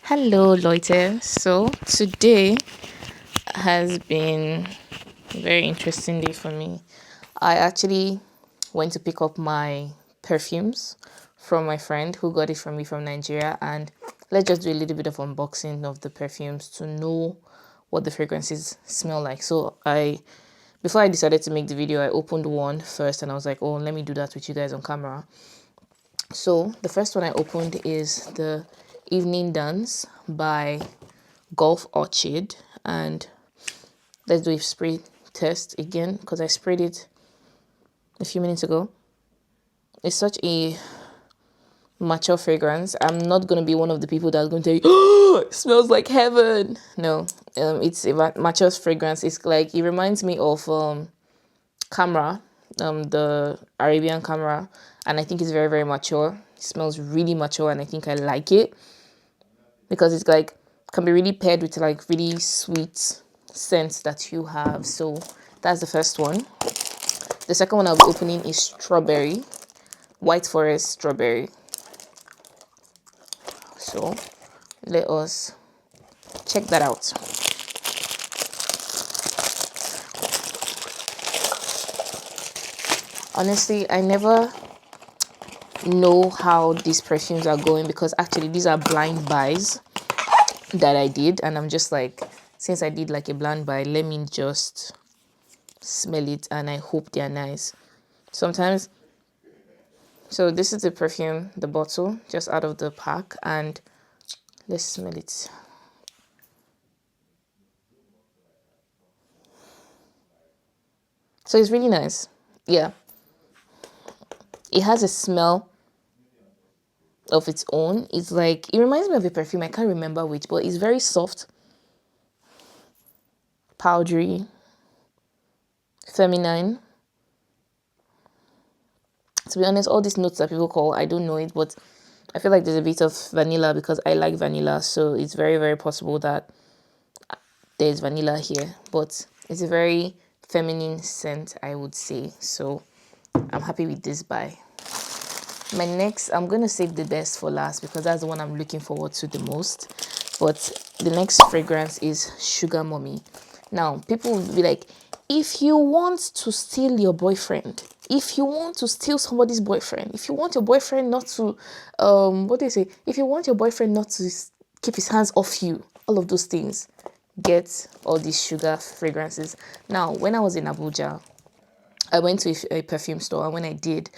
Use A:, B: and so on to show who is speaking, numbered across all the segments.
A: Hello, Leute. So today has been a very interesting day for me. I actually went to pick up my perfumes from my friend who got it from me from Nigeria, and let's just do a little bit of unboxing of the perfumes to know what the fragrances smell like. Before I decided to make the video, I opened one first and I was like, oh, let me do that with you guys on camera. So the first one I opened is the Evening Dance by Orchid, and let's do a spray test again because I sprayed it a few minutes ago. It's such a mature fragrance. I'm not going to be one of the people that's going to say, oh, it smells like heaven. No, it's a mature fragrance. It's like, it reminds me of Camera, the Arabian Camera, and I think it's very, very mature. It smells really mature, and I think I like it because it's like can be really paired with like really sweet scents that you have. So that's the first one. The second one I'll be opening is strawberry, White Forest strawberry. So let us check that out. Honestly, I never know how these perfumes are going because actually these are blind buys that I did, and I'm just like, since I did like a blind buy, let me just smell it and I hope they're nice. Sometimes, so this is the perfume, the bottle just out of the pack, and let's smell it. So it's really nice. Yeah, it has a smell of its own. It's like, it reminds me of a perfume, I can't remember which, but it's very soft, powdery, feminine. To be honest, all these notes that people call, I don't know it, but I feel like there's a bit of vanilla because I like vanilla, so it's very, very possible that there's vanilla here, but it's a very feminine scent, I would say. So I'm happy with this buy. My next, I'm going to save the best for last because that's the one I'm looking forward to the most. But the next fragrance is Sugar Mommy. Now, people will be like, if you want to steal your boyfriend, if you want to steal somebody's boyfriend, if you want your boyfriend not to, what do you say? If you want your boyfriend not to keep his hands off you, all of those things, get all these sugar fragrances. Now, when I was in Abuja, I went to a perfume store, and when I did,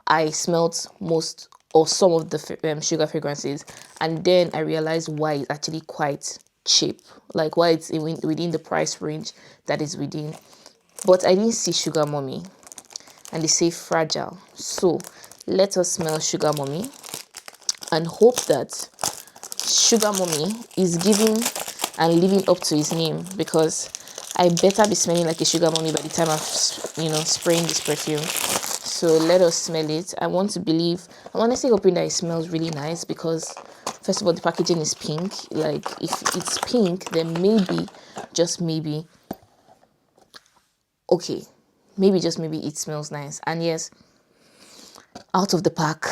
A: I smelled most or some of the sugar fragrances, and then I realized why it's actually quite cheap, like why it's within the price range that is within. But I didn't see Sugar Mommy, and they say fragile. So let us smell Sugar Mommy and hope that Sugar Mommy is giving and living up to his name, because I better be smelling like a sugar mommy by the time I'm spraying this perfume. So let us smell it. I want to believe, I'm honestly hoping that it smells really nice because first of all, the packaging is pink. Like, if it's pink, then maybe, just maybe, okay, maybe just maybe it smells nice. And yes, out of the pack,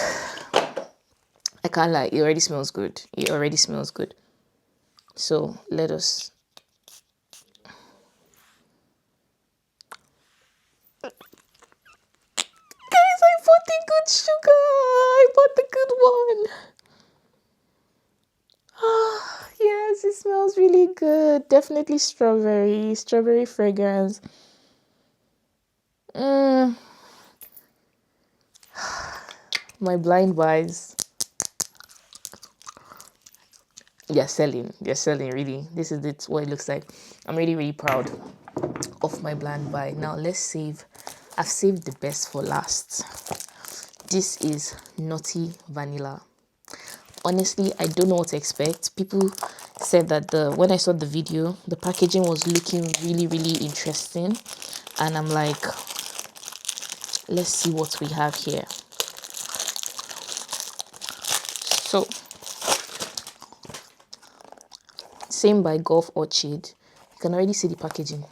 A: I can't lie, it already smells good. It already smells good. So let us. Guys, I bought the good sugar. I bought the good one. Ah, yes, it smells really good. Definitely strawberry fragrance. My blind buys. They're selling really. This is what it looks like. I'm really, really proud of my blind buy. Now let's save. I've saved the best for last. This is Nutty Vanilla. Honestly, I don't know what to expect. People said that when I saw the video, the packaging was looking really, really interesting, and I'm like, let's see what we have here. So, same by Orchid. You can already see the packaging.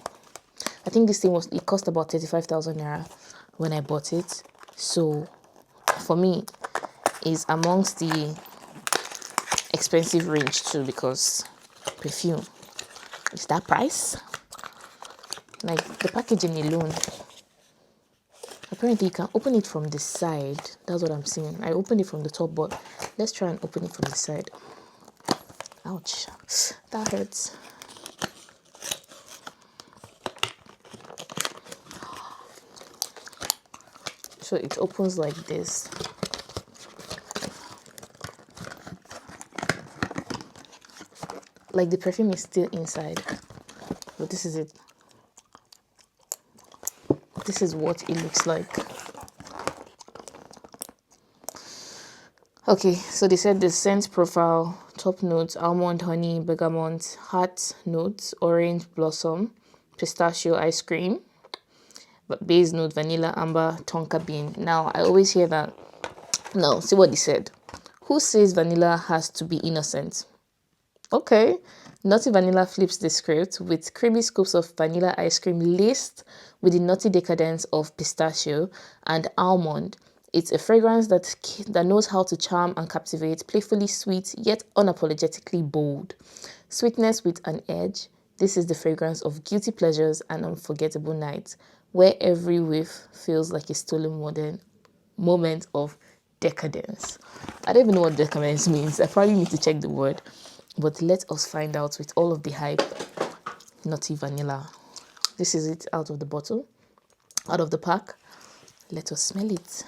A: I think this thing it cost about 35,000 naira when I bought it. So for me, is amongst the expensive range too, because perfume is that price. Like the packaging alone, apparently you can open it from the side. That's what I'm seeing. I opened it from the top, but let's try and open it from the side. Ouch, that hurts. So it opens like this. Like the perfume is still inside, but this is it. This is what it looks like. Okay, so they said the scent profile, top notes, almond, honey, bergamot, heart notes, orange blossom, pistachio ice cream, but base note, vanilla, amber, tonka bean. Now, I always hear that. Now, see what they said. Who says vanilla has to be innocent? Okay. Nutty Vanilla flips the script with creamy scoops of vanilla ice cream laced with the nutty decadence of pistachio and almond. It's a fragrance that knows how to charm and captivate, playfully sweet yet unapologetically bold. Sweetness with an edge. This is the fragrance of guilty pleasures and unforgettable nights, where every whiff feels like a stolen moment of decadence. I don't even know what decadence means. I probably need to check the word. But let us find out with all of the hype. Nutty Vanilla. This is it out of the bottle, out of the pack. Let us smell it.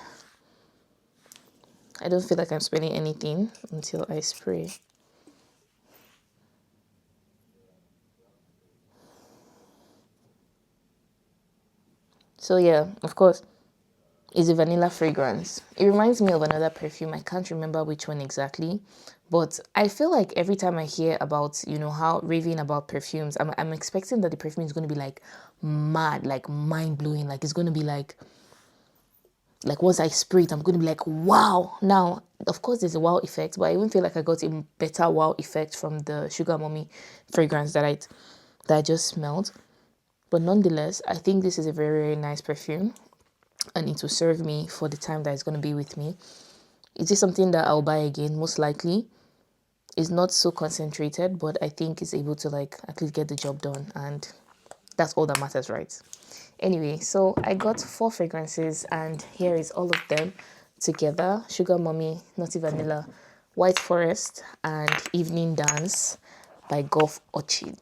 A: I don't feel like I'm smelling anything until I spray. So yeah, of course, it's a vanilla fragrance. It reminds me of another perfume. I can't remember which one exactly, but I feel like every time I hear about, how raving about perfumes, I'm expecting that the perfume is going to be like mad, like mind blowing, like it's going to be like once I spray it, I'm going to be like, wow. Now, of course, there's a wow effect, but I even feel like I got a better wow effect from the Sugar Mommy fragrance that I just smelled. But nonetheless, I think this is a very, very nice perfume, and it will serve me for the time that it's going to be with me. Is this something that I'll buy again? Most likely. It's not so concentrated, but I think it's able to at least get the job done, and that's all that matters, right? Anyway, so I got 4 fragrances, and here is all of them together: Sugar Mommy, Nutty Vanilla, White Forest, and Evening Dance by Orchid.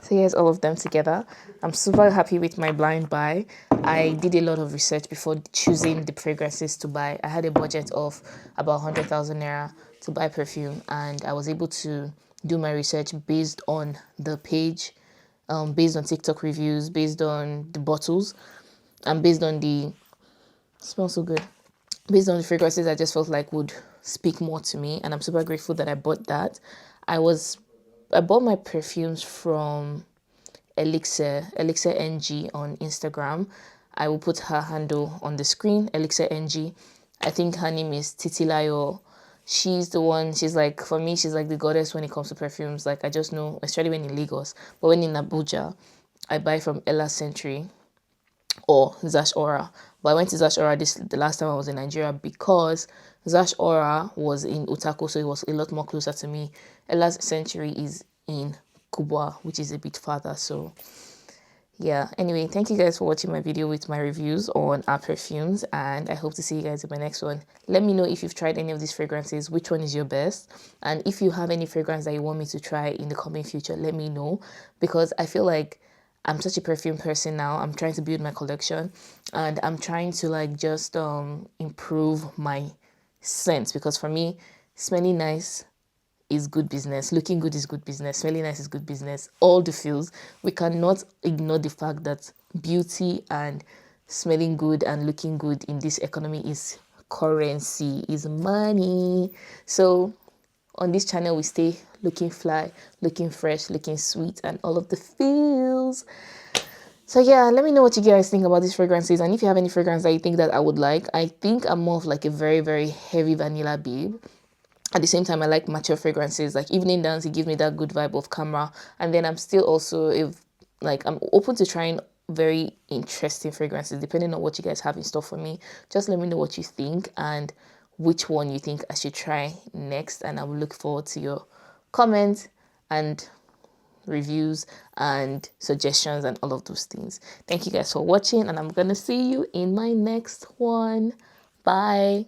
A: So here's all of them together. I'm super happy with my blind buy. I did a lot of research before choosing the fragrances to buy. I had a budget of about 100,000 naira to buy perfume, and I was able to do my research based on the page, based on TikTok reviews, based on the bottles, and based on the smells so good. Based on the fragrances I just felt like would speak more to me, and I'm super grateful that I bought that. I bought my perfumes from Elixir NG on Instagram. I will put her handle on the screen, Elixir NG. I think her name is Titilayo. She's the one, for me, she's like the goddess when it comes to perfumes. Like, I just know, especially when in Lagos. But when in Abuja, I buy from Ella Century or Zash Aura. But I went to Zash Aura the last time I was in Nigeria, because Zash Aura was in Utako, so it was a lot more closer to me. Ella's Century is in Kubwa, which is a bit farther. So yeah, anyway, thank you guys for watching my video with my reviews on our perfumes, and I hope to see you guys in my next one. Let me know if you've tried any of these fragrances, which one is your best, and if you have any fragrance that you want me to try in the coming future, let me know, because I feel like I'm such a perfume person now. I'm trying to build my collection, and I'm trying to just improve my scent, because for me, smelling nice is good business, looking good is good business, smelling nice is good business, all the feels. We cannot ignore the fact that beauty and smelling good and looking good in this economy is currency, is money. So on this channel, we stay looking fly, looking fresh, looking sweet, and all of the feels. So yeah, let me know what you guys think about these fragrances, and if you have any fragrance that you think that I would like. I think I'm more of a very, very heavy vanilla babe. At the same time, I like mature fragrances. Like Evening Dance, it gives me that good vibe of camera. And then I'm still also, I'm open to trying very interesting fragrances, depending on what you guys have in store for me. Just let me know what you think and which one you think I should try next, and I will look forward to your comments and reviews and suggestions and all of those things. Thank you guys for watching, and I'm gonna see you in my next one. Bye.